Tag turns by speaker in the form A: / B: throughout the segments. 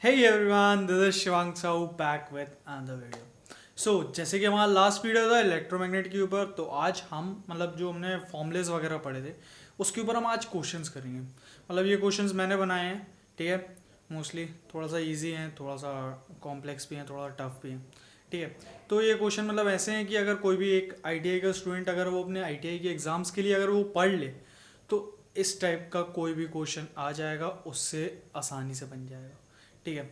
A: Hey everyone, this is Shivang Sahu back with another video. So जैसे कि हमारा last video था electromagnet के ऊपर, तो आज हम जो हमने फॉर्मूलेस वगैरह पढ़े थे उसके ऊपर हम आज क्वेश्चंस करेंगे। ये क्वेश्चंस मैंने बनाए हैं, ठीक है। मोस्टली थोड़ा सा इजी हैं, थोड़ा सा कॉम्प्लेक्स भी हैं, थोड़ा टफ भी हैं, ठीक है। तो ये क्वेश्चन ऐसे हैं कि अगर कोई भी एक आईटीआई का स्टूडेंट अगर वो अपने आईटीआई के एग्ज़ाम्स के लिए अगर वो पढ़ ले तो इस टाइप का कोई भी क्वेश्चन आ जाएगा, उससे आसानी से बन जाएगा, ठीक है।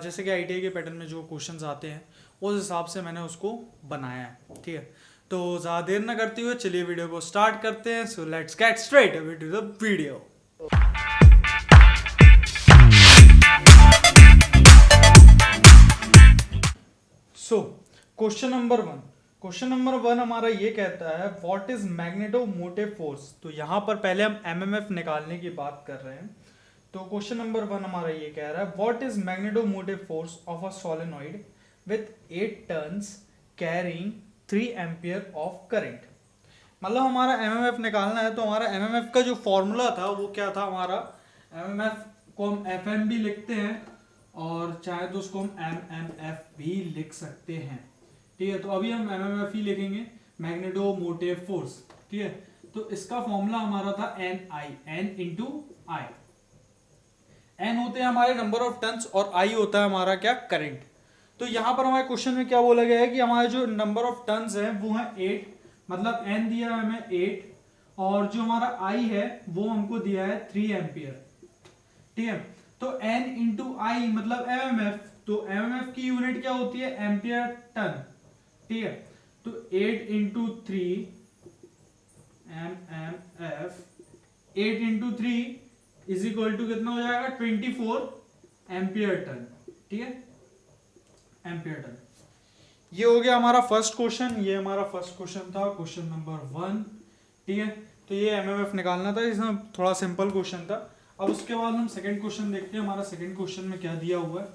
A: जैसे कि आईटीआई के पैटर्न में जो क्वेश्चंस आते हैं उस हिसाब से मैंने उसको बनाया है, ठीक है। तो ज़्यादा देर ना करते हुए चलिए वीडियो को स्टार्ट करते हैं। So let's get straight away to the video. So question number one हमारा ये कहता है व्हाट इज मैग्नेटोमोटिव फोर्स। तो यहाँ पर पहले हम एमएमएफ निकालने की बात कर रहे हैं। तो क्वेश्चन नंबर वन हमारा ये कह रहा है what is magnetomotive force of a solenoid with 8 turns carrying 3 ampere of current. हमारा एमएमएफ निकालना है। तो हमारा एमएमएफ का जो फॉर्मूला था वो क्या था, हमारा एमएमएफ को हम एफएम भी लिखते हैं और चाहे तो उसको हम एमएमएफ भी लिख सकते हैं, ठीक है। तो अभी हम एमएमएफ ही लिखेंगे, मैग्नेटोमोटिव फोर्स, ठीक है। तो इसका फॉर्मूला हमारा था एन आई, एन इंटू आई। एन होते हैं हमारे नंबर ऑफ टर्न्स और आई होता है हमारा क्या, करंट। तो यहाँ पर हमारे क्वेश्चन में क्या बोला गया है कि हमारे जो नंबर ऑफ टर्न्स है वो है 8, मतलब एन दिया है हमें 8, और जो हमारा आई है वो हमको दिया है 3 एम्पियर, ठीक है। तो एन इंटू आई मतलब एमएमएफ। तो एमएमएफ की यूनिट क्या होती है, एम्पियर टन, ठीक है। तो 8 into 3 MMF, 8 into 3 is equal to कितना हो जाएगा, 24 एम्पियर टन, ठीक है, एम्पियर टन। ये हो गया हमारा फर्स्ट क्वेश्चन। ये हमारा फर्स्ट क्वेश्चन था, क्वेश्चन नंबर 1, ठीक है। तो ये एमएमएफ निकालना था, इसमें थोड़ा सिंपल क्वेश्चन था। अब उसके बाद हम सेकंड क्वेश्चन देखते हैं हमारा सेकंड क्वेश्चन में क्या दिया हुआ है,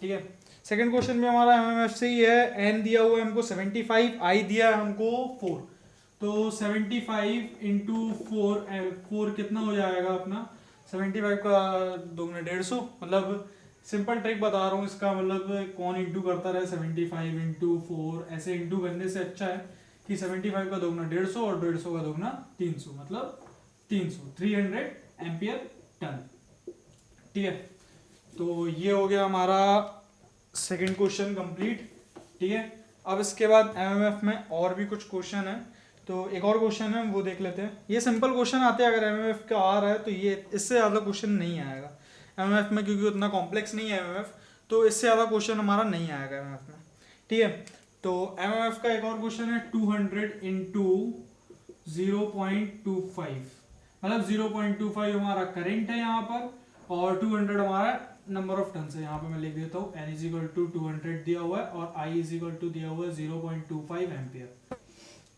A: ठीक है। सेकंड क्वेश्चन में हमारा एमएमएफ से ही है, एन दिया हुआ है हमको 75, आई दिया है हमको 4। तो 75 इंटू 4 कितना हो जाएगा अपना, 75 का दोगुना 150, मतलब सिंपल ट्रिक बता रहा हूँ इसका, कौन इंटू करता रहे 75 इंटू 4, ऐसे इंटू करने से अच्छा है कि 75 का दोगुना 150 और 150 का दोगुना 300, मतलब 300 एम्पियर टन, ठीक है। तो ये हो गया हमारा सेकंड क्वेश्चन कंप्लीट, ठीक है। अब इसके बाद एमएमएफ में और भी कुछ क्वेश्चन है। तो एक और क्वेश्चन है वो देख लेते हैं। ये सिंपल क्वेश्चन आते हैं, अगर एमएमएफ का आ रहा है तो ये इससे ज़्यादा क्वेश्चन नहीं आएगा एमएमएफ में, क्योंकि उतना कॉम्प्लेक्स नहीं है एमएमएफ, तो इससे ज़्यादा क्वेश्चन हमारा नहीं आएगा एमएमएफ में, ठीक है। तो एमएमएफ का एक और क्वेश्चन है 200 इंटू 0.25, मतलब 0.25 हमारा करंट है यहाँ पर, और 200 हमारा नंबर ऑफ टर्न्स है। यहाँ पे मैं लिख देता हूँ एन इज इक्वल टू 200 दिया हुआ है और आई इज इक्वल टू दिया हुआ है 0.25 एम्पियर,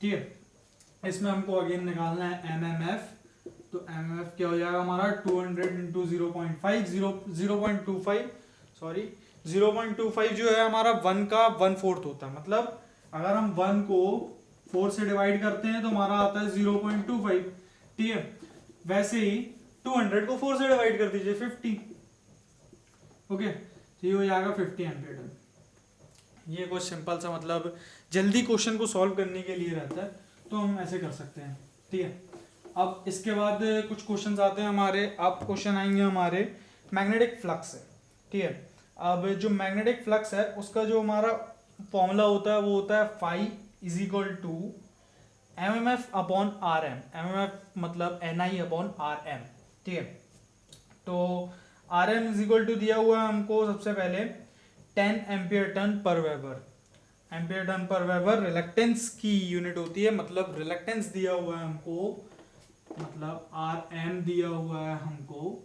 A: ठीक है। इसमें हमको अगेन निकालना है एमएमएफ। तो एमएमएफ क्या हो जाएगा हमारा 200 इंटू 0.25 सॉरी 0.25 जो है हमारा 1 का 1/4 होता है, मतलब अगर हम 1 को 4 से डिवाइड करते हैं तो हमारा आता है 0.25, ठीक है। वैसे ही 200 को 4 से डिवाइड कर दीजिए 50, ओके, तो ये हो जाएगा 50 एम्पियर टन। ये कुछ सिंपल सा जल्दी क्वेश्चन को सॉल्व करने के लिए रहता है, तो हम ऐसे कर सकते हैं, ठीक है। अब इसके बाद कुछ क्वेश्चंस आते हैं हमारे। अब क्वेश्चन आएंगे हमारे मैग्नेटिक फ्लक्स है, ठीक है। अब जो मैग्नेटिक फ्लक्स है उसका जो हमारा फॉर्मूला होता है वो होता है phi is equal to MMF upon R M. MMF मतलब N I upon R M, ठीक है। तो R M is equal to दिया हुआ है हमको सबसे पहले 10 ampere turn per weber. Ampere turn per weber reluctance की यूनिट होती है, मतलब रिलक्टेंस दिया हुआ है हमको, मतलब आर एम दिया हुआ है हमको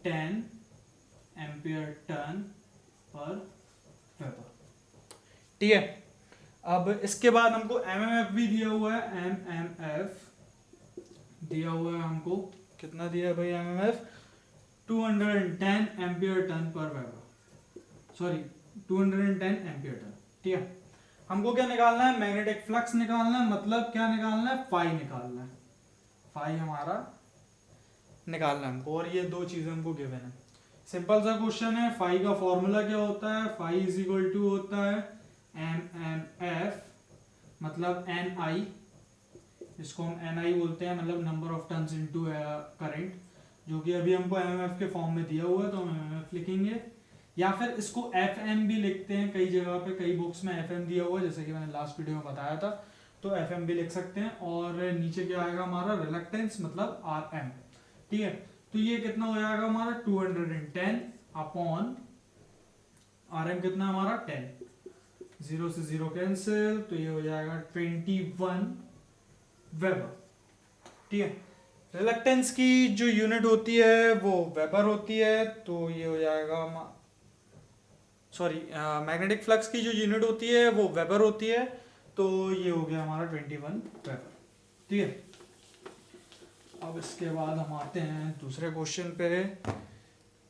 A: 10 एम्पियर टन पर वेबर, ठीक है। अब इसके बाद हमको एमएमएफ भी दिया हुआ है, एमएमएफ दिया हुआ है हमको, कितना दिया है भाई MMF, 210 ampere turn per weber, sorry 210 ampere ton, ठीक है। हमको क्या निकालना है, मैग्नेटिक फ्लक्स निकालना है, मतलब क्या निकालना है, फाई निकालना है, फाई हमारा निकालना है हमको, और ये दो चीजें हमको गिवन है। सिंपल सा क्वेश्चन है। फाई का फॉर्मूला क्या होता है? फाई इज इक्वल टू होता है MMF, मतलब NI, इसको हम NI बोलते हैं, मतलब number of turns into current, जो कि अभी हमको MMF के फॉर्म में दिया हुआ है, तो हम MMF लिखेंगे, या फिर इसको FM भी लिखते हैं। कई जगह पे, कई बुक्स में FM दिया हुआ है, जैसे कि मैंने लास्ट वीडियो में बताया था, तो FM भी लिख सकते हैं। और नीचे क्या आएगा हमारा? रिलक्टेंस, मतलब RM। ठीक है, तो ये कितना हो जाएगा हमारा? 210 अपॉन RM कितना हमारा? 10। 0 से 0 कैंसिल, तो ये हो जाएगा 21 वेबर। ठीक है, रिलक्टेंस की जो यूनिट होती है वो वेबर होती है, तो ये हो जाएगा, सॉरी, मैग्नेटिक फ्लक्स की जो यूनिट होती है वो वेबर होती है, तो ये हो गया हमारा 21 वेबर। ठीक है, अब इसके बाद हम आते हैं दूसरे क्वेश्चन पे।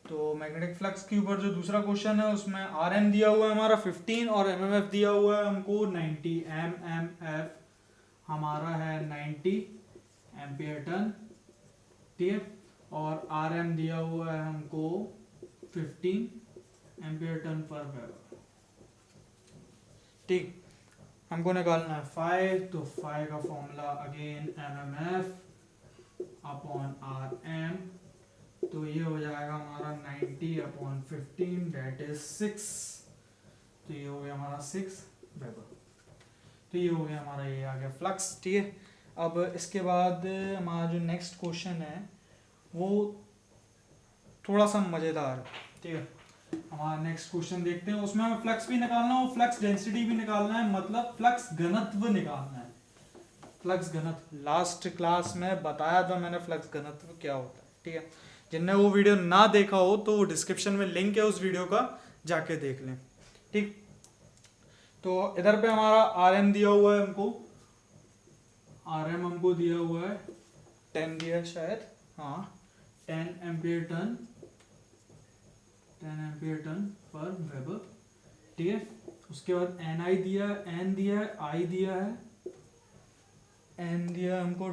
A: तो मैग्नेटिक फ्लक्स के ऊपर जो दूसरा क्वेश्चन है उसमें RM दिया हुआ है हमारा 15 और MMF दिया हुआ है हमको 90। MMF हमारा है 90 एम्पियर टन, ठीक है, और RM दिया हुआ है हमको 15 एम्पियर टन पर वेबर। ठीक, हमको निकालना है फाई, तो फाई का formula again MMF upon RM, तो ये हो जाएगा हमारा 90 अपॉन 15, डेट इज 6, तो ये हो गया हमारा 6 वेबर। तो ये हो गया हमारा, ये आ गया फ्लक्स। ठीक है, अब इसके बाद हमारा जो नेक्स्ट क्वेश्चन है वो थोड़ा सा मज़ेदार है। ठीक है, हमारा नेक्स्ट क्वेश्चन देखते हैं। उसमें हमें फ्लक्स भी निकालना है और फ्लक्स डेंसिटी भी निकालना है, मतलब फ्लक्स घनत्व निकालना है। फ्लक्स घनत्व लास्ट क्लास में बताया था मैंने, फ्लक्स घनत्व क्या होता है। ठीक है, जिनने वो वीडियो ना देखा हो तो डिस्क्रिप्शन में लिंक है उस वीडियो का, जाके देख लें। ठीक, तो इधर पे हमारा RM दिया हुआ है हमको, RM हमको दिया हुआ है 10 दिया है शायद, हाँ, 10 ampere ton, 10 ampere turn per weber. ठीक है, उसके बाद NI दिया है, N दिया है, I दिया है, N दिया है हमको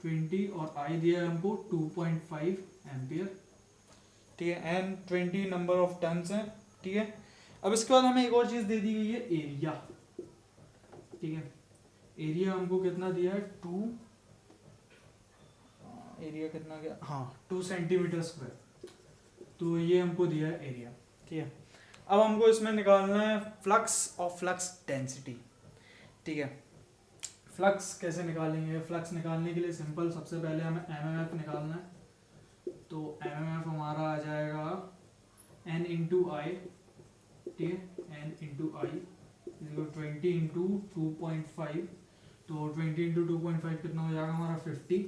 A: 20 और I दिया है हमको 2.5 एम्पियर। ठीक है, N 20 नंबर ऑफ टन्स हैं। ठीक है, अब इसके बाद हमें एक और चीज दे दी गई है, एरिया। ठीक है, एरिया हमको कितना दिया है? 2, एरिया कितना गया? हाँ, 2 सेंटीमीटर स्क्वायर, तो ये हमको दिया है एरिया। ठीक है, अब हमको इसमें निकालना है फ्लक्स और फ्लक्स डेंसिटी। ठीक है, फ्लक्स कैसे निकालेंगे? फ्लक्स निकालने के लिए सिंपल, सबसे पहले हमें MMF निकालना है, तो MMF हमारा आ जाएगा N इंटू आई। ठीक है, N इंटू आई 20 इंटू 2.5, तो 20 इंटू 2.5 कितना हो जाएगा हमारा? 50,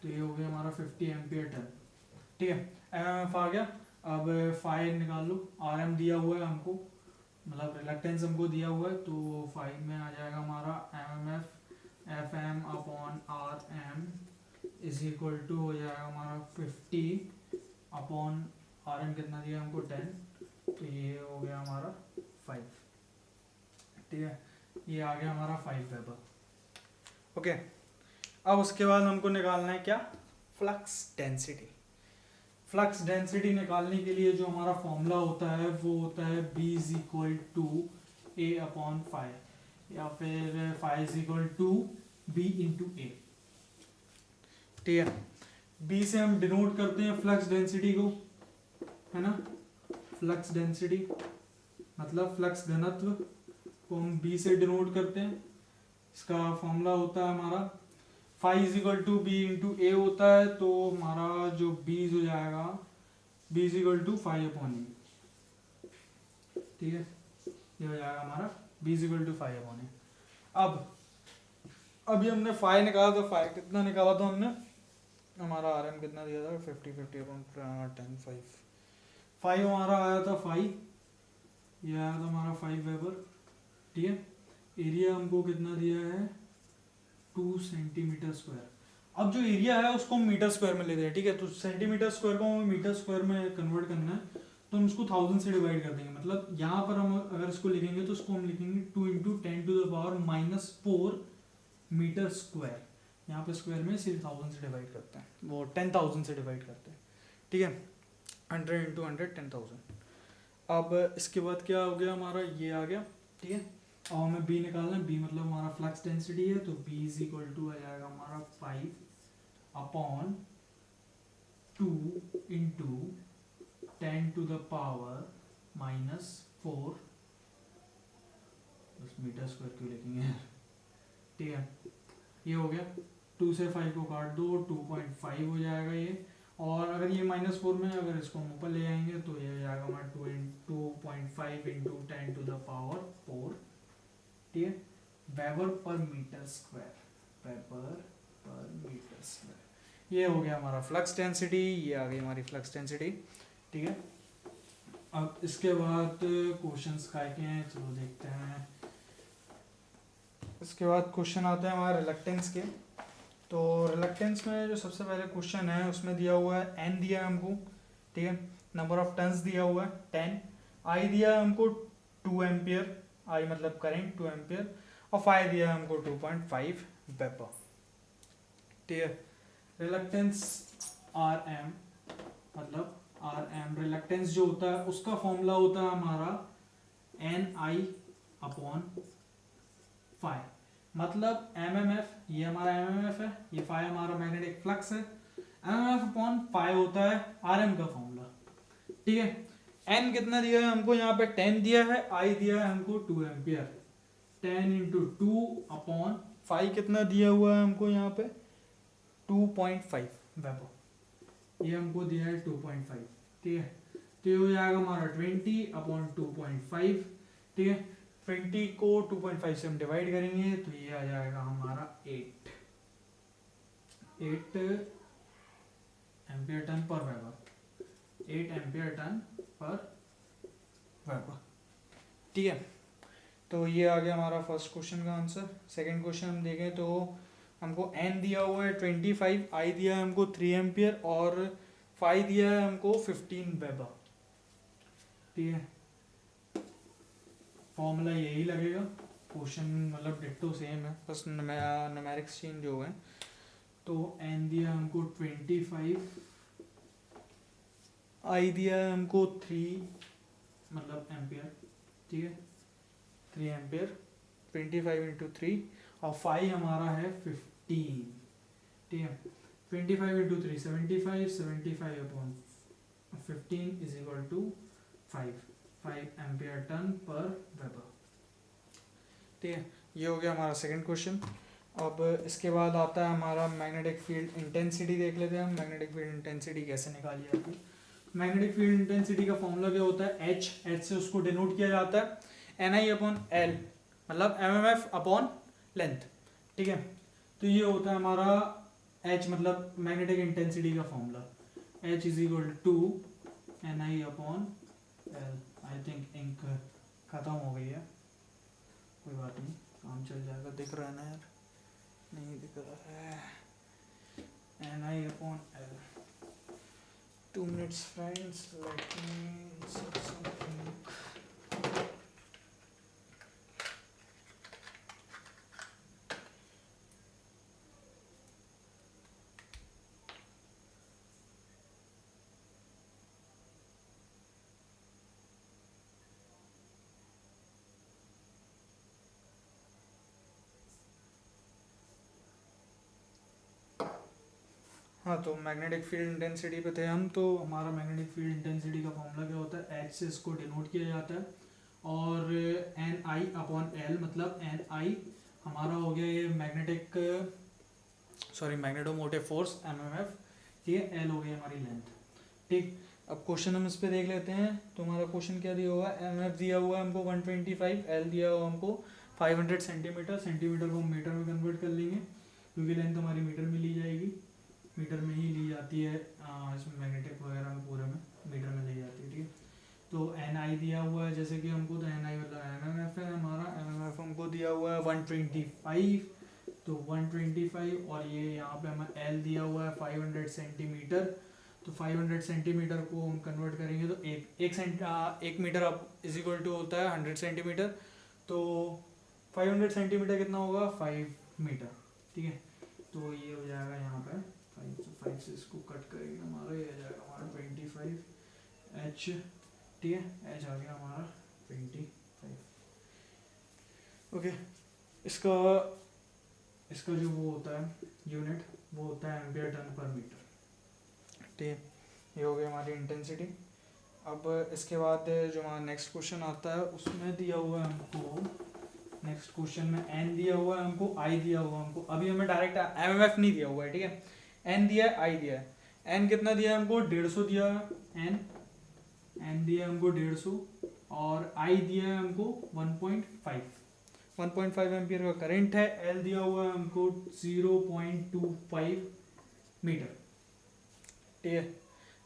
A: तो ये हो गया हमारा 50 एम्पियर टन। ठीक है, MMF आ गया। अब फाई निकाल लो। RM दिया हुआ है हमको, मतलब रिलक्टेंस हमको दिया हुआ है, तो फाई में आ जाएगा हमारा MMF FM upon RM is equal to हो जाएगा हमारा 50 अपॉन RM कितना दिया हमको? 10, तो ये हो गया हमारा 5। ठीक है, ये आ गया हमारा 5 वेबर। ओके, अब उसके बाद हमको निकालना है क्या? Flux density. फ्लक्स डेंसिटी निकालने के लिए जो हमारा फॉर्मूला होता है वो होता है B is equal to A upon phi, या फिर phi is equal to B into A। ठीक है, B से हम डिनोट करते हैं फ्लक्स डेंसिटी को, है ना, फ्लक्स डेंसिटी मतलब फ्लक्स घनत्व को हम B से डिनोट करते हैं। इसका फॉर्मूला होता है हमारा phi is equal to B into A होता है, तो हमारा जो बीज हो जाएगा B is equal to phi upon A. ठीक है, ये हो जाएगा हमारा B is equal to phi upon A. अब अभी हमने फाई निकाला था, फाई कितना निकाला था हमने? हमारा RM कितना दिया था? 50 अपॉन 10 5। फाई हमारा आया था फाई, ये आया था हमारा 5 वेबर। ठीक है, एरिया हमको कितना दिया है? 2 सेंटीमीटर स्क्वायर। अब जो एरिया है उसको हम मीटर स्क्वायर में लेते हैं। ठीक है, तो सेंटीमीटर स्क्वायर को हमें मीटर स्क्वायर में कन्वर्ट करना है, तो हम इसको 1000 से डिवाइड कर देंगे। मतलब यहाँ पर हम अगर इसको लिखेंगे तो इसको हम लिखेंगे 2 इंटू 10⁻⁻4 मीटर स्क्वायर। यहाँ पे स्क्वायर में सिर्फ 1000 से डिवाइड करते हैं, वो 10,000 से डिवाइड करते हैं। ठीक है, 100 इंटू 100 10,000। अब इसके बाद क्या हो गया हमारा, ये आ गया, ठीक है। अब हमें बी निकालना है, बी मतलब हमारा फ्लक्स डेंसिटी है, तो बी इज इक्वल टू आ जाएगा हमारा 5/2 इंटू 10⁻⁻⁴, बस मीटर स्क्वायर क्यों लिखेंगे यार, ठीक है। ये हो गया, 2 से 5 को काट दो, 2.5 हो जाएगा ये। और अगर ये -4 में, अगर इसको हम ऊपर ले आएंगे तो ये हो जाएगा हमारा 2.5 इंटू 10⁻⁴, ठीक है, weber per metre square, weber per metre square. ये हो गया हमारा फ्लक्स डेंसिटी, ये आ गई हमारी फ्लक्स डेंसिटी, ठीक है। अब इसके बाद क्वेश्चंस काय के हैं, चलो देखते हैं। इसके बाद क्वेश्चन आते हैं हमारे रिलक्टेंस के। तो रिलक्टेंस में जो सबसे पहले क्वेश्चन है उसमें दिया हुआ है एन दिया है हमको, ठीक है, नंबर ऑफ टन्स दिया हुआ है 10, आई दिया है हमको 2 एम्पियर, आई मतलब करंट 2 एम्पियर, और फाई दिया है हमको 2.5 वेपर, ठीक है। रिलक्टेंस आर एम, मतलब आर एम रिलक्टेंस जो होता है उसका फॉर्मूला होता है हमारा एन आई अपॉन फाई, मतलब एम एम एफ, ये हमारा एम एम एफ है, ये फाई हमारा मैग्नेटिक फ्लक्स है, M M F upon phi होता है आर एम का फॉर्मूला, ठीक है। एन कितना दिया है हमको, यहाँ पे 10 दिया है, आई दिया है हमको 2 एम्पियर, 10 इंटू 2 अपॉन फाई कितना दिया हुआ है हमको यहाँ पे 2.5 वेबर, ये हमको दिया है 2.5, ठीक है। तो ये हो जाएगा हमारा 20 अपॉन 2.5, ठीक है। 20 को 2.5 से हम डिवाइड करेंगे तो ये आ जाएगा हमारा 8 ampere turn per weber, 8 ampere turn per weber, ठीक है। तो ये आ गया हमारा फर्स्ट क्वेश्चन का आंसर। सेकंड क्वेश्चन हम देखें तो हमको एन दिया हुआ है 25, आई दिया है हमको 3 एम्पियर और फाई दिया है हमको 15 वेबर, ठीक है। फॉर्मूला यही लगेगा, क्वेश्चन मतलब डिट्टो सेम है, बस न्यूमेरिक्स चेंज हो गए। तो एन दिया हमको 25, आई दिया है हमको 3 मतलब एम्पियर, ठीक है, 3 एम्पियर, 25 इंटू 3, और फाई हमारा है 15, ठीक है। 25 into 3 75, 75 upon 15 is equal to 5 ampere turn per weber, ठीक है। ये हो गया हमारा सेकंड क्वेश्चन। अब इसके बाद आता है हमारा मैग्नेटिक फील्ड इंटेंसिटी, देख लेते हैं हम मैग्नेटिक फील्ड इंटेंसिटी कैसे निकाली जाती है। मैग्नेटिक फील्ड इंटेंसिटी का फॉर्मूला क्या होता है, एच से उसको डिनोट किया जाता है एन आई अपॉन एल, मतलब M M F upon length, ठीक है। तो ये होता है हमारा एच मतलब मैग्नेटिक इंटेंसिटी का formula, H is equal to N I upon L. I think ink खत्म हो गई है, कोई बात नहीं, काम चल जाएगा। दिख रहा है ना यार, नहीं दिख रहा है, N I upon L. 2 minutes friends, let me insert some ink. हाँ, तो मैग्नेटिक फील्ड इंटेंसिटी पे थे हम। तो हमारा मैग्नेटिक फील्ड इंटेंसिटी का फॉर्मूला क्या होता है, एच से इसको डिनोट किया जाता है, और एन आई अपॉन एल, मतलब एन आई हमारा हो गया ये magnetic magnetomotive force M M F, ठीक है, एल हो गई हमारी लेंथ, ठीक। अब क्वेश्चन हम इस पे देख लेते हैं। तो हमारा क्वेश्चन क्या दिया हुआ है, एम एफ दिया हुआ है हमको 125, एल दिया हुआ हमको 500 सेंटीमीटर, सेंटीमीटर को हम मीटर में कन्वर्ट कर लेंगे क्योंकि लेंथ हमारी मीटर में ली जाएगी, मीटर में ही ली जाती है, इसमें मैग्नेटिक वगैरह में पूरे में मीटर में ली जाती है, ठीक है। तो एन आई दिया हुआ है जैसे कि हमको, तो एन आई मतलब एम एम एफ है हमारा, एम एम एफ हमको दिया हुआ है 125, तो 125, और ये यहाँ पे हमें एल दिया हुआ है 500 सेंटीमीटर, तो 500 सेंटीमीटर को हम कन्वर्ट करेंगे तो एक मीटर अब इज इक्वल टू होता है 100 सेंटीमीटर, तो 500 सेंटीमीटर कितना होगा 5 मीटर, ठीक है। तो ये हो जाएगा यहाँ पे 5 25 से इसको कट करेंगे हमारा ये आ जाएगा हमारा 25 एच, ठीक है, एच आ गया हमारा 25। ओके, इसका इसका जो वो होता है यूनिट, वो होता है एम्पियर टन पर मीटर, ठीक है। ये हो गई हमारी इंटेंसिटी। अब इसके बाद जो हमारा नेक्स्ट क्वेश्चन आता है उसमें दिया हुआ है हमको, नेक्स्ट क्वेश्चन में एन दिया हुआ है हमको, आई दिया हुआ है हमको। अभी हमें डायरेक्ट एमएमएफ नहीं दिया हुआ है, ठीक है। एन दिया है, आई दिया है। एन कितना दिया है हमको, 150 दिया है एन दिया है हमको 150, और आई दिया है हमको 1.5 एम्पियर का करंट है। एल दिया हुआ है हमको 0.25 मीटर, ठीक है।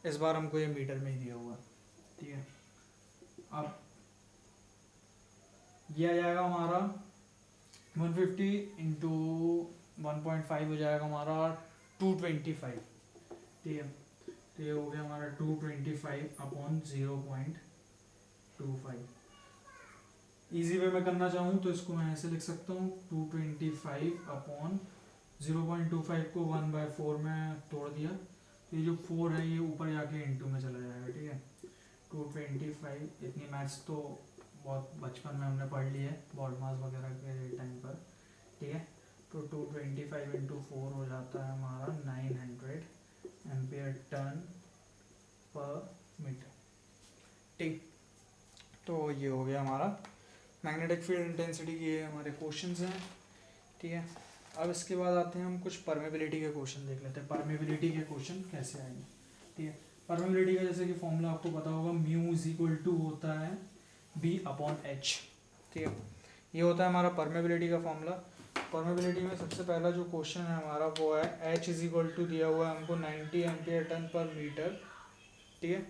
A: इस बार हमको ये मीटर में ही दिया हुआ है, ठीक है। अब ये आ जाएगा हमारा 150 इंटू 1.5 हो जाएगा हमारा 225, ठीक है। तो ये हो गया हमारा 225 अपॉन 0.25। इजी वे में करना चाहूँ तो इसको मैं ऐसे लिख सकता हूँ, 225 अपॉन 0.25 को 1/4 में तोड़ दिया, तो ये जो 4 है ये ऊपर जाके इंटू में चला जाएगा, ठीक है। 225, इतनी मैथ्स तो बहुत बचपन में हमने पढ़ ली है बॉड मास वगैरह के टाइम पर, ठीक है। तो 225 इंटू 4 हो जाता है हमारा 900 एम्पियर टन पर मीटर, ठीक। तो ये हो गया हमारा मैग्नेटिक फील्ड इंटेंसिटी के हमारे क्वेश्चंस हैं, ठीक है। अब इसके बाद आते हैं हम कुछ परमेबिलिटी के क्वेश्चन देख लेते हैं, परमेबिलिटी के क्वेश्चन कैसे आएंगे, ठीक है। परमेबिलिटी का जैसे कि फॉर्मूला आपको पता होगा, म्यू इज इक्वल टू होता है बी अपॉन एच, ठीक है। ये होता है हमारा परमेबिलिटी का फॉर्मूला। परमेबिलिटी में सबसे पहला जो क्वेश्चन है हमारा वो है एच इज इक्वल टू दिया हुआ है हमको 90 एम्पियर टन पर मीटर, ठीक है,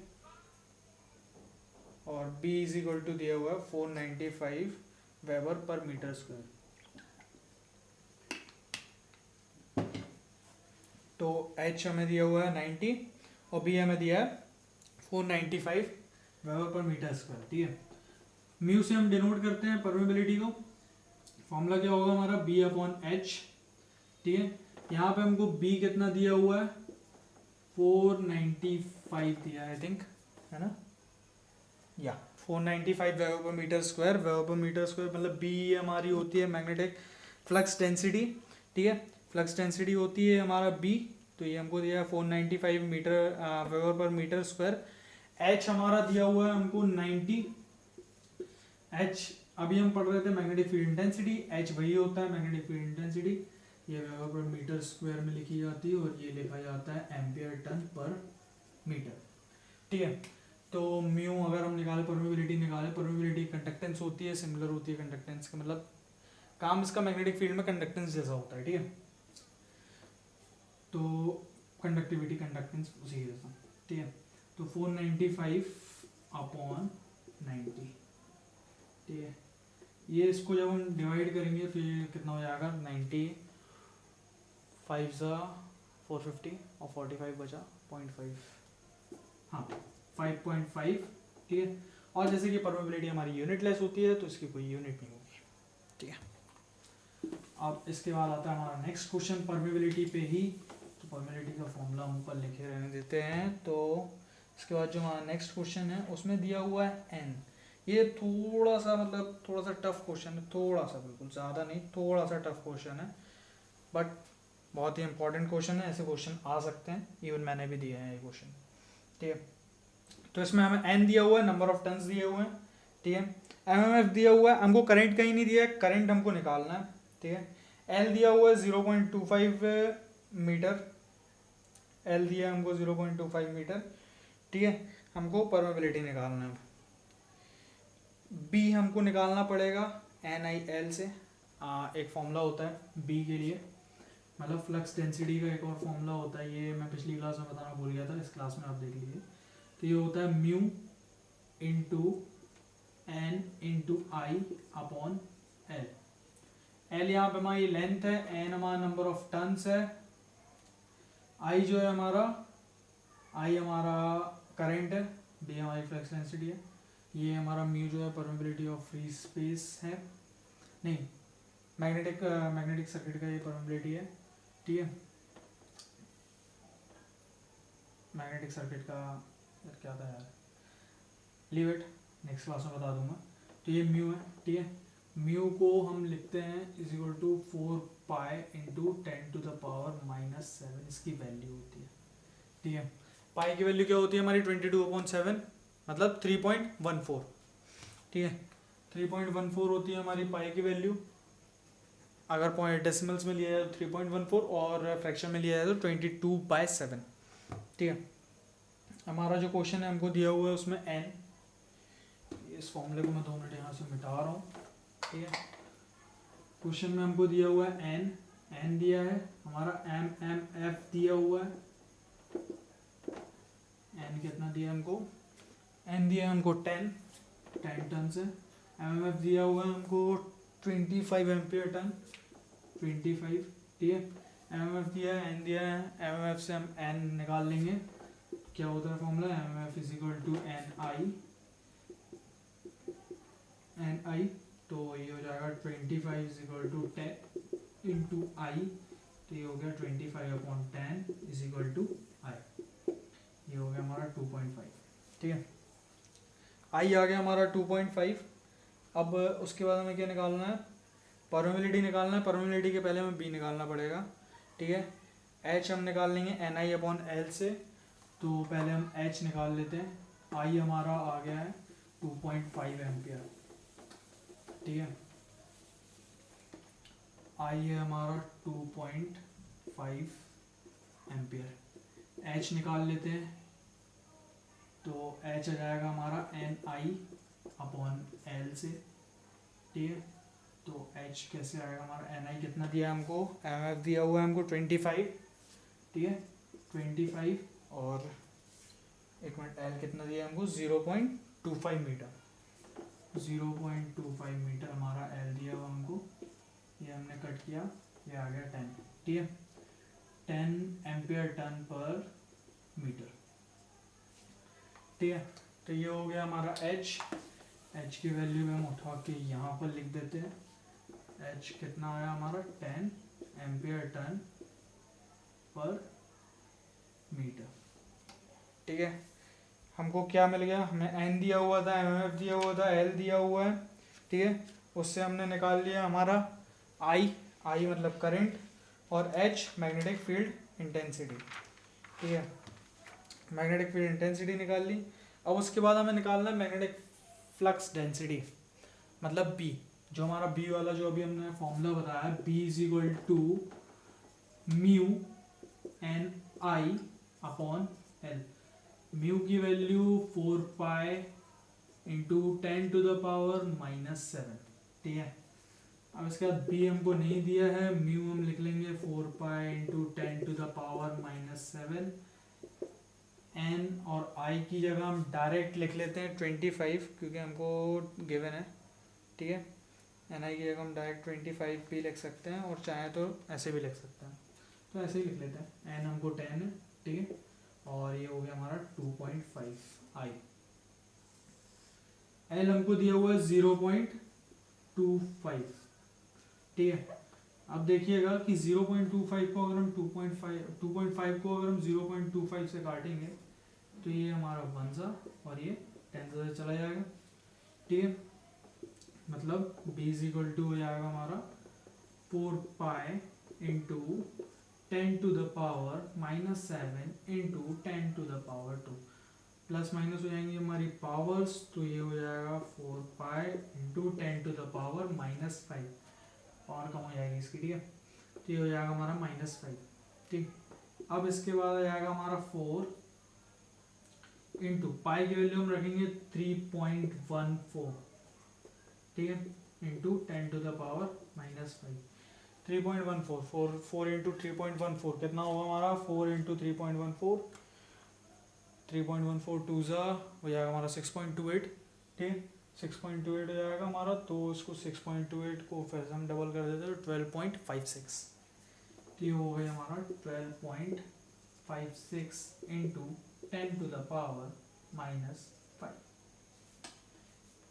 A: और B इज इक्वल टू दिया हुआ है 495 वेबर पर मीटर स्क्वायर। तो H हमें दिया हुआ है 90 और B हमें दिया है 495 वेबर पर मीटर स्क्वायर, ठीक है। म्यू से हम डिनोट करते हैं परमेबिलिटी को, फॉर्मूला क्या होगा हमारा B अपॉन एच, ठीक है। यहाँ पे हमको B कितना दिया हुआ है 495 दिया है आई थिंक, है ना, या 495 weber per metre square. Weber per metre square मतलब बी हमारी होती है मैग्नेटिक फ्लक्स डेंसिटी, ठीक है। फ्लक्स डेंसिटी होती है हमारा बी, तो ये हमको दिया है 495 metre weber per metre square. H हमारा दिया हुआ है हमको 90। एच अभी हम पढ़ रहे थे मैग्नेटिक फील्ड इंटेंसिटी, एच वही होता है मैग्नेटिक फील्ड इंटेंसिटी, ये वेबर पर मीटर स्क्वायर में लिखी जाती है और ये लिखा जाता है एम्पियर टन पर मीटर, ठीक है। तो म्यू अगर हम निकाले, परमेबिलिटी कंडक्टेंस होती है, सिमिलर होती है कंडक्टेंस का, मतलब काम इसका मैग्नेटिक फील्ड में कंडक्टेंस जैसा होता है, ठीक है। तो कंडक्टिविटी कंडक्टेंस उसी जैसा, ठीक है। तो 495 अपॉन 90, ठीक है। ये इसको जब हम डिवाइड करेंगे तो ये कितना हो जाएगा, 90 5 ज़ा 450 और 45 बचा 0.5, हाँ 5.5, ठीक है। और जैसे कि परमेबिलिटी हमारी यूनिटलेस होती है तो इसकी कोई यूनिट नहीं होगी, ठीक है। अब इसके बाद आता है हमारा नेक्स्ट क्वेश्चन परमेबिलिटी पे ही, तो परमेबिलिटी का फॉर्मूला हम ऊपर लिखे रहने देते हैं। तो इसके बाद जो हमारा नेक्स्ट क्वेश्चन है उसमें दिया हुआ है एन। ये थोड़ा सा मतलब थोड़ा सा टफ क्वेश्चन है, थोड़ा सा, बिल्कुल ज़्यादा नहीं, थोड़ा सा टफ क्वेश्चन है, बट बहुत ही इंपॉर्टेंट क्वेश्चन है। ऐसे क्वेश्चन आ सकते हैं, इवन मैंने भी दिए हैं ये क्वेश्चन, ठीक है। तो इसमें हमें एन दिया हुआ है, नंबर ऑफ टन्स दिए हुए हैं, ठीक है। एमएमएफ दिया हुआ है, हमको करंट कहीं नहीं दिया है, करंट हमको निकालना है, ठीक है। एल दिया हुआ है 0.25 मीटर, एल दिया है हमको 0.25 मीटर, ठीक है। हमको परमेबिलिटी निकालना है। बी हमको निकालना पड़ेगा NIL से, एक फॉर्मूला होता है बी के लिए, मतलब फ्लक्स डेंसिटी का एक और फॉर्मूला होता है, ये मैं पिछली क्लास में बताना भूल गया था, इस क्लास में आप देख लीजिए। तो ये होता है म्यू इंटू एन इंटू आई अपॉन एल। एल यहाँ पे हमारी लेंथ है, एन हमारा नंबर ऑफ टर्न्स है, आई जो है हमारा, आई हमारा करंट है, डी हमारी फ्लक्स डेंसिटी है, ये हमारा म्यू जो है परमेबिलिटी ऑफ फ्री स्पेस है, नहीं मैग्नेटिक सर्किट का ये परमेबिलिटी है, ठीक है। मैग्नेटिक सर्किट का यार क्या था यार, लीव इट, नेक्स्ट क्लास में बता दूंगा। तो ये म्यू है, ठीक है। म्यू को हम लिखते हैं is equal to 4 pi into 10⁻⁻⁷ इसकी वैल्यू होती है, ठीक है। पाई की वैल्यू क्या होती है हमारी 22/7 मतलब 3.14, ठीक है। 3.14 होती है हमारी पाई की वैल्यू। अगर पॉइंट डेसिमल्स में लिया जाए तो 3.14 और फ्रैक्शन में लिया जाए तो 22/7, ठीक है। हमारा जो क्वेश्चन है हमको दिया हुआ है उसमें n, इस फॉर्मूले को मैं 2 मिनट यहाँ से मिटा रहा हूँ, ठीक है। क्वेश्चन में हमको दिया हुआ है n दिया है हमारा, MMF दिया हुआ है, n कितना दिया है हमको, n दिया है हमको 10 टन से, MMF दिया हुआ है हमको 25 एम्पियर टन, 25, ठीक है। MMF दिया है, n दिया है, MMF से हम n निकाल लेंगे, क्या होता है formula, MMF is equal to NI, तो ये हो जाएगा 25 is equal to 10 into I, तो ये हो गया 25/10 इज इक्वल टू I, ये हो गया हमारा 2.5, ठीक है। I आ गया हमारा 2.5। अब उसके बाद हमें क्या निकालना है, परमेबिलिटी निकालना है। परमेबिलिटी के पहले हमें B निकालना पड़ेगा, ठीक है। H हम निकाल लेंगे NI/L से, तो पहले हम H निकाल लेते हैं। I हमारा आ गया है 2.5 एम्पियर, ठीक है। I है हमारा 2.5 एम्पियर। H निकाल लेते हैं, तो H आ जाएगा हमारा NI/L से, ठीक है। तो H कैसे आएगा हमारा, NI कितना दिया है हमको, MF दिया हुआ है हमको 25, ठीक है 25, और एक मिनट L कितना दिया है हमको 0.25 मीटर, 0.25 मीटर हमारा L दिया हुआ हमको, ये हमने कट किया, ये आ गया 10, ठीक है। 10 एम्पियर टन पर मीटर, ठीक है। तो ये हो गया हमारा H की वैल्यू में हम उठा के यहाँ पर लिख देते हैं। H कितना आया हमारा 10 एम्पियर टन पर मीटर, ठीक है। हमको क्या मिल गया, हमें n दिया हुआ था, MMF दिया हुआ था, L दिया हुआ है, ठीक है। उससे हमने निकाल लिया हमारा I मतलब करंट, और H मैग्नेटिक फील्ड इंटेंसिटी, ठीक है। मैग्नेटिक फील्ड इंटेंसिटी निकाल ली। अब उसके बाद हमें निकालना है मैग्नेटिक फ्लक्स डेंसिटी, मतलब B, जो हमारा B वाला जो अभी हमने फॉर्मूला बताया है, B is equal to mu NI/L। Mu की वैल्यू 4 पाई इंटू 10⁻⁻⁷, ठीक है। अब इसके बाद B हमको नहीं दिया है, म्यू हम लिख लेंगे 4 पाई इंटू 10⁻⁷। N और I की जगह हम डायरेक्ट लिख लेते हैं 25, क्योंकि हमको गिवन है, ठीक है। NI की जगह हम डायरेक्ट 25 भी लिख सकते हैं, और चाहे तो ऐसे भी लिख सकते हैं, तो ऐसे ही लिख लेते हैं। N हमको 10 है, ठीक है, और ये हो गया हमारा 2.5 I। L हमको दिया हुआ है 0.25, ठीक है। अब देखिएगा कि 0.25 को अगर हम 2.5 को अगर हम 0.25 से काटेंगे तो ये हमारा 1 सा और ये 10 से चला जाएगा, ठीक है। मतलब B इज इक्वल टू हो जाएगा हमारा 4 pi into 10⁻⁻⁷ into 10⁻², plus minus हो जाएंगी हमारी पावर्स, तो ये हो जाएगा 4 पाई इंटू 10⁻⁻⁵, पावर कम हो जाएगी इसकी, ठीक है। तो ये हो जाएगा हमारा -5, ठीक। अब इसके बाद आ जाएगा हमारा 4 इंटू पाई की वैल्यू हम रखेंगे 3.14, ठीक है, इंटू 10⁻⁻⁵, 3.14, 4 इंटू 3.14 कितना होगा हमारा, 4 इंटू 3.14, 3.14 2 ज़ा हो जाएगा हमारा 6.28, ठीक, 6.28 हो जाएगा हमारा। तो इसको 6.28 को फिर हम डबल कर देते हैं 12.56, तो ये हो गया हमारा 12.56 इंटू 10⁻⁻⁵,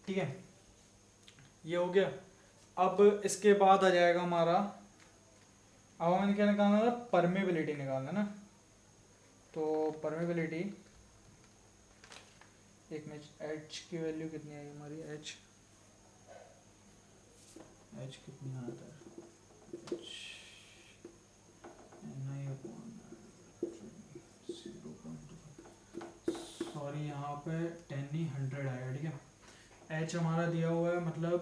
A: ठीक है, ये हो गया। अब इसके बाद आ जाएगा हमारा, अब हमें क्या निकालना था, परमेबिलिटी निकालना ना, तो तो परमेबिलिटी, एक मिनट, एच की वैल्यू कितनी आई हमारी, एच कितनी आता है, सॉरी यहाँ पे 10 नहीं 100 आएगा, ठीक है। एच हमारा दिया हुआ है, मतलब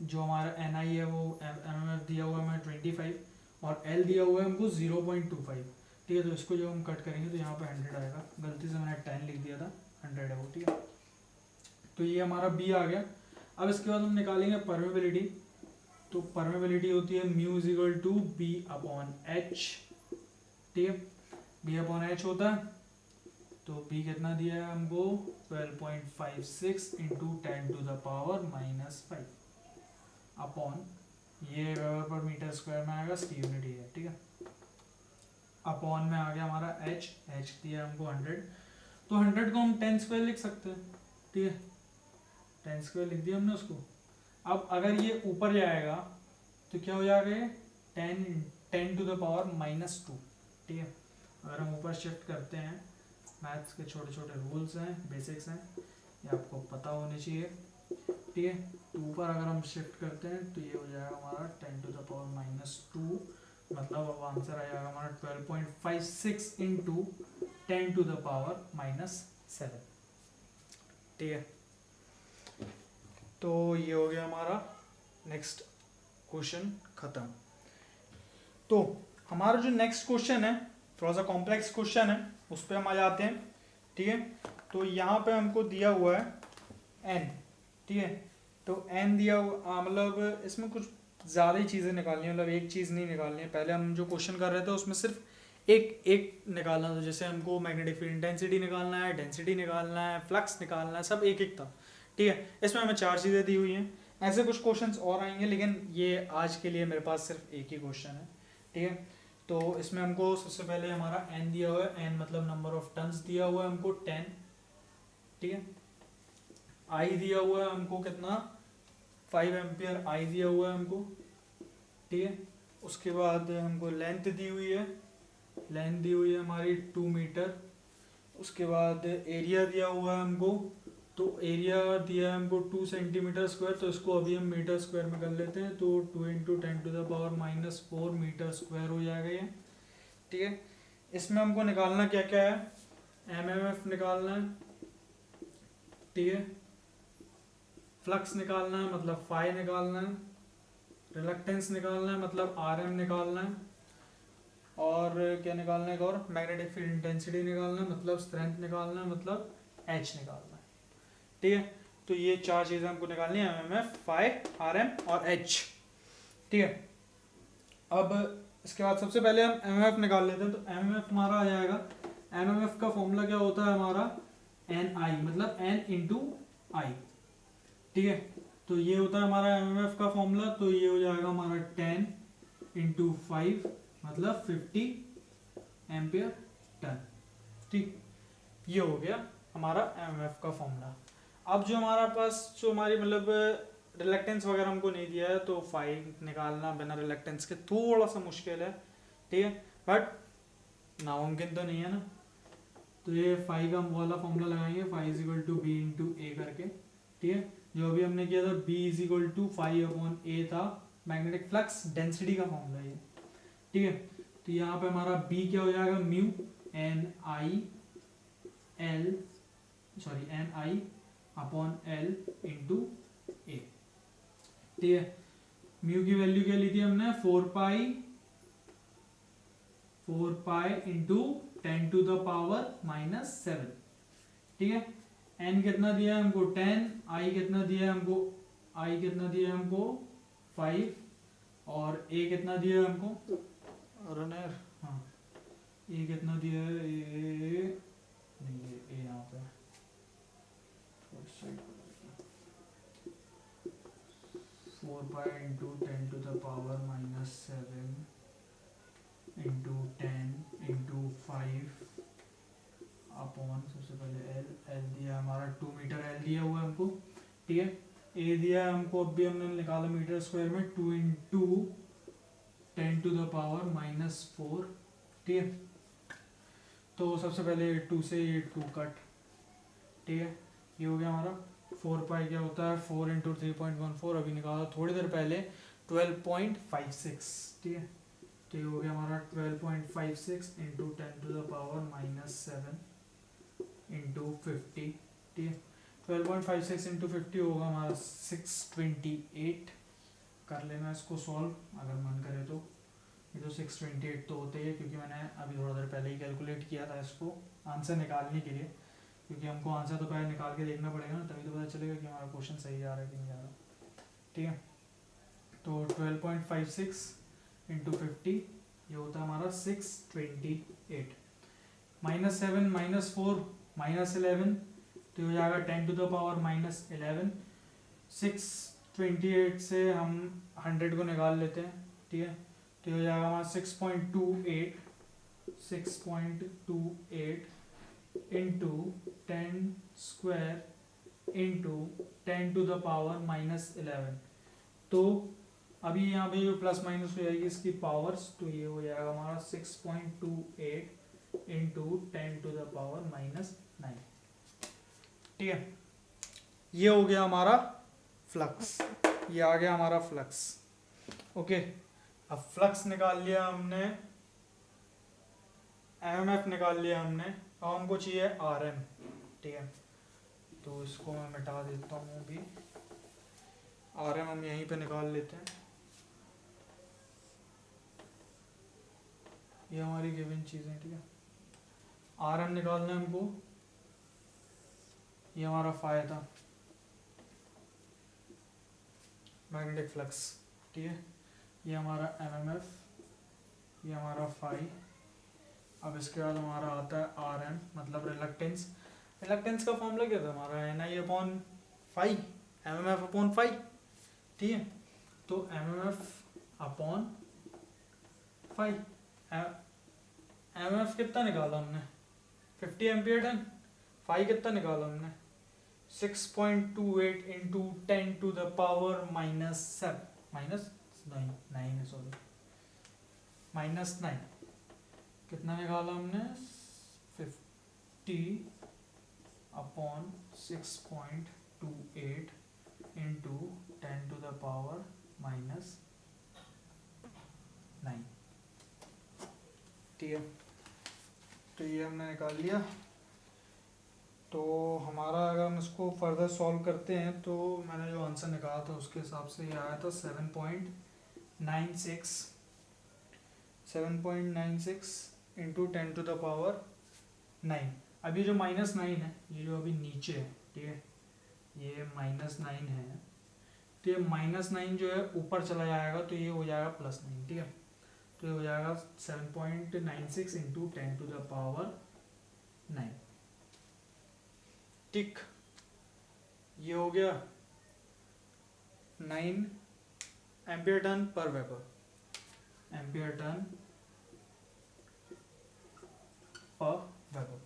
A: जो हमारा एन आई है वो एम एफ दिया हुआ है हमें 25 और एल दिया हुआ है हमको 0.25, ठीक है। तो इसको जो हम कट करेंगे तो यहाँ पे 100 आएगा, गलती से मैंने 10 लिख दिया था, 100 है वो, ठीक है। तो ये हमारा बी आ गया। अब इसके बाद हम निकालेंगे परमेबिलिटी। तो परमेबिलिटी होती है mu is equal to B upon H, ठीक है। बी अपॉन एच होता है, तो बी कितना दिया है हमको 12.56 इंटू 10⁻⁻⁵ अपॉन, ये वेबर पर मीटर स्क्वायर में आएगा, इसकी यूनिट है, ठीक है। अपॉन में आ गया हमारा एच दिया हमको 100, तो 100 को हम 10 स्क्वायर लिख सकते हैं, ठीक है। 10 स्क्वायर लिख दिया हमने उसको। अब अगर ये ऊपर जाएगा तो क्या हो जाएगा, ये 10⁻², ठीक है। अगर हम ऊपर शिफ्ट करते हैं, मैथ्स के छोटे छोटे रूल्स हैं, बेसिक्स हैं, ये आपको पता होने चाहिए, ठीक है। तो ऊपर अगर हम शिफ्ट करते हैं तो ये हो जाएगा हमारा 10⁻², मतलब अब आंसर आ जाएगा हमारा 12.56 इंटू 10⁻⁻⁷, ठीक है। तो ये हो गया हमारा नेक्स्ट क्वेश्चन खत्म। तो हमारा जो नेक्स्ट क्वेश्चन है थोड़ा सा कॉम्प्लेक्स क्वेश्चन है, उस पर हम आ जाते हैं, ठीक है। तो यहाँ पे हमको दिया हुआ है n, ठीक है। तो n दिया हुआ, मतलब इसमें कुछ ज़्यादा ही चीज़ें निकालनी है, मतलब एक चीज़ नहीं निकालनी है। पहले हम जो क्वेश्चन कर रहे थे उसमें सिर्फ एक निकालना था, जैसे हमको मैग्नेटिक फील्ड इंटेंसिटी निकालना है, डेंसिटी निकालना है, फ्लक्स निकालना है, सब एक एक था, ठीक है। इसमें हमें 4 चीज़ें दी हुई हैं। ऐसे कुछ क्वेश्चंस और आएंगे, लेकिन ये आज के लिए मेरे पास सिर्फ एक ही क्वेश्चन है, ठीक है। तो इसमें हमको सबसे पहले हमारा n दिया हुआ है, n मतलब नंबर ऑफ टन्स दिया हुआ है हमको 10, ठीक है। I दिया हुआ है हमको कितना 5 एम्पियर I दिया हुआ है हमको, ठीक है। उसके बाद हमको लेंथ दी हुई है, लेंथ दी हुई है हमारी 2 मीटर। उसके बाद एरिया दिया हुआ है हमको, तो एरिया दिया है हमको 2 सेंटीमीटर स्क्वायर, तो इसको अभी हम मीटर स्क्वायर में कर लेते हैं, तो 2 इंटू 10⁻⁻⁴ मीटर स्क्वायर हो जाएगा ये, ठीक है। इसमें हमको निकालना क्या क्या है, एमएमएफ निकालना है, ठीक है। फ्लक्स निकालना है, मतलब फाई निकालना है। रिलक्टेंस निकालना है, मतलब आरएम निकालना है। और क्या निकालना है, और मैग्नेटिक फील्ड इंटेंसिटी निकालना है, मतलब स्ट्रेंथ निकालना है, मतलब एच निकालना है, ठीक है। तो ये 4 चीज़ें हमको निकालनी है, एमएमएफ, फाई, आरएम और एच, ठीक है। अब इसके बाद सबसे पहले हम एमएमएफ निकाल लेते हैं। तो एमएमएफ हमारा आ जाएगा, एमएमएफ का फॉर्मूला क्या होता है हमारा, एन आई, मतलब एन इंटू आई, ठीक है। तो ये होता है हमारा एमएमएफ का फॉर्मूला, तो ये हो जाएगा हमारा 10 इंटू 5 मतलब 50 एम्पियर टन, ठीक। ये हो गया हमारा एमएमएफ का फॉर्मूला। अब जो हमारा पास जो हमारी मतलब रिलक्टेंस वगैरह हमको नहीं दिया है, तो फाई निकालना बिना रिलक्टेंस के थोड़ा सा मुश्किल है, ठीक है, बट नामुमकिन तो नहीं है ना। तो ये फाई का वाला फॉर्मूला लगाएंगे, phi is equal to B into A करके, ठीक है। जो अभी हमने किया था B is equal to phi upon A था, मैग्नेटिक फ्लक्स डेंसिटी का फॉर्मूला है, ठीक है। तो यहाँ पे हमारा बी क्या हो जाएगा, mu N I upon L into ए, ठीक है। म्यू की वैल्यू क्या ली थी हमने, 4 पाई इंटू 10⁻⁻⁷, ठीक है। एन कितना दिया है हमको 10, आई कितना दिया है हमको, 5 और ए कितना दिया है हमको, रनर, हाँ, ए कितना दिया है, ए नहीं है, ए यहाँ पे 4 pi into 10⁻⁻⁷ into 10 into 5 upon, सबसे पहले एल दिया हमारा 2 मीटर, एल दिया हुआ है हमको, ठीक है। ए दिया है हमको, अभी हमने निकाला मीटर स्क्वायर में, 2 इंटू 10⁻⁻⁴, ठीक है। तो सबसे पहले 2 से ये 2 कट, ठीक है, ये हो गया हमारा 4 पाई क्या होता है 4 इंटू 3.14, अभी निकाला थोड़ी देर पहले 12.56, ठीक है, तो ये हो गया हमारा 12.56 इंटू 10⁻⁻7 इंटू 50, ठीक है, 12.56 इंटू 50 होगा हमारा 628, कर लेना इसको सॉल्व अगर मन करे तो, ये तो 628 तो होते ही है क्योंकि मैंने अभी थोड़ा देर पहले ही कैलकुलेट किया था इसको आंसर निकालने के लिए, क्योंकि हमको आंसर तो पहले निकाल के देखना पड़ेगा ना, तभी तो पता चलेगा कि हमारा क्वेश्चन सही जा रहा है कि नहीं जा रहा, ठीक है, तो 12.56 इंटू 50 ये होता है हमारा 628, -7 -4 -11, तो हो जाएगा 10⁻⁻11, 628 से हम 100 को निकाल लेते हैं, ठीक है, तो हो जाएगा हमारा 6.28 इंटू 10 स्क्वायर इंटू 10⁻⁻11, तो अभी यहाँ पे जो प्लस माइनस हो जाएगी इसकी पावर्स, तो ये हो जाएगा हमारा 6.28 इंटू 10⁻⁻9, ठीक है, ये हो गया हमारा फ्लक्स, ये आ गया हमारा फ्लक्स, ओके। अब फ्लक्स निकाल लिया हमने, एमएमएफ निकाल लिया हमने, अब हमको चाहिए आरएम, ठीक है, तो इसको मैं मिटा देता हूँ अभी, आरएम हम यहीं पे निकाल लेते हैं, ये हमारी गिवन चीज़ें, ठीक है, आरएम निकालना है हमको, ये हमारा फाई था, मैग्नेटिक फ्लक्स, ठीक है, ये हमारा एमएमएफ, ये हमारा फाई, अब इसके बाद हमारा आता है आरएम मतलब रिलक्टेंस, रिलक्टेंस का फॉर्मूला क्या था हमारा NI/φ, एमएमएफ/φ, ठीक है, तो MMF/φ, एमएमएफ कितना निकाला हमने 50 एम्पियर टन, फाई कितना निकाला हमने 6.28 इंटू 10⁻⁻7 -9 कितना निकाला हमने 50/6.28 इंटू 10⁻⁻9, ठीक है, तो ये हमने निकाल लिया। तो हमारा अगर हम इसको फर्दर सॉल्व करते हैं तो मैंने जो आंसर निकाला था उसके हिसाब से ये आया था 7.96 इंटू 10⁻9। अभी जो -9 है, ये जो अभी नीचे है, ठीक है, ये -9 है, तो ये -9 जो है ऊपर चला जाएगा तो ये हो जाएगा +9, ठीक है, तो ये हो जाएगा 7.96 इंटू 10⁻9, ठीक, ये हो गया 9 ampere turn per weber, ampere turn per weber.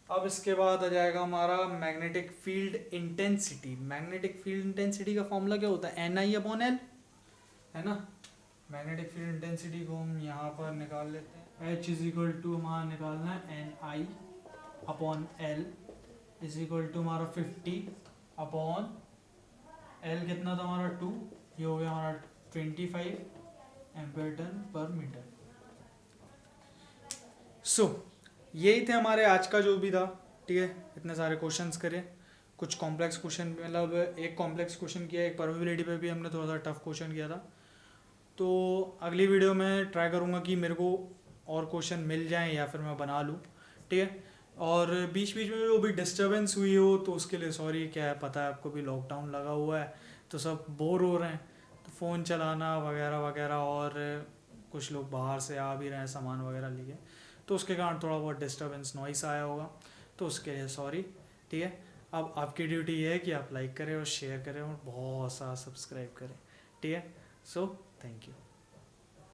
A: अब इसके बाद आ जाएगा हमारा magnetic field intensity. Magnetic field intensity का फॉर्मूला क्या होता है NI/L, है ना। मैग्नेटिक फील्ड इंटेंसिटी को हम यहाँ पर निकाल लेते हैं, H = हमारा निकालना है NI/L = हमारा 50/L कितना था हमारा 2, ये हो गया हमारा 25 एम्पियर टन पर मीटर। सो यही थे हमारे आज का जो भी था, ठीक है, इतने सारे क्वेश्चंस करे, कुछ कॉम्प्लेक्स क्वेश्चन, मतलब एक कॉम्प्लेक्स क्वेश्चन किया, एक प्रोबेबिलिटी पे भी हमने थोड़ा सा टफ क्वेश्चन किया था। तो अगली वीडियो में ट्राई करूँगा कि मेरे को और क्वेश्चन मिल जाएं या फिर मैं बना लूँ, ठीक है, और बीच बीच में जो भी डिस्टर्बेंस हुई हो तो उसके लिए सॉरी। क्या है, पता है आपको भी लॉकडाउन लगा हुआ है तो सब बोर हो रहे हैं, तो फ़ोन चलाना वगैरह वगैरह, और कुछ लोग बाहर से आ भी रहे हैं सामान वगैरह लिए, तो उसके कारण थोड़ा बहुत डिस्टर्बेंस नॉइस आया होगा, तो उसके लिए सॉरी, ठीक है। अब आपकी ड्यूटी ये है कि आप लाइक करें और शेयर करें और बहुत सारा सब्सक्राइब करें, ठीक है। So thank you.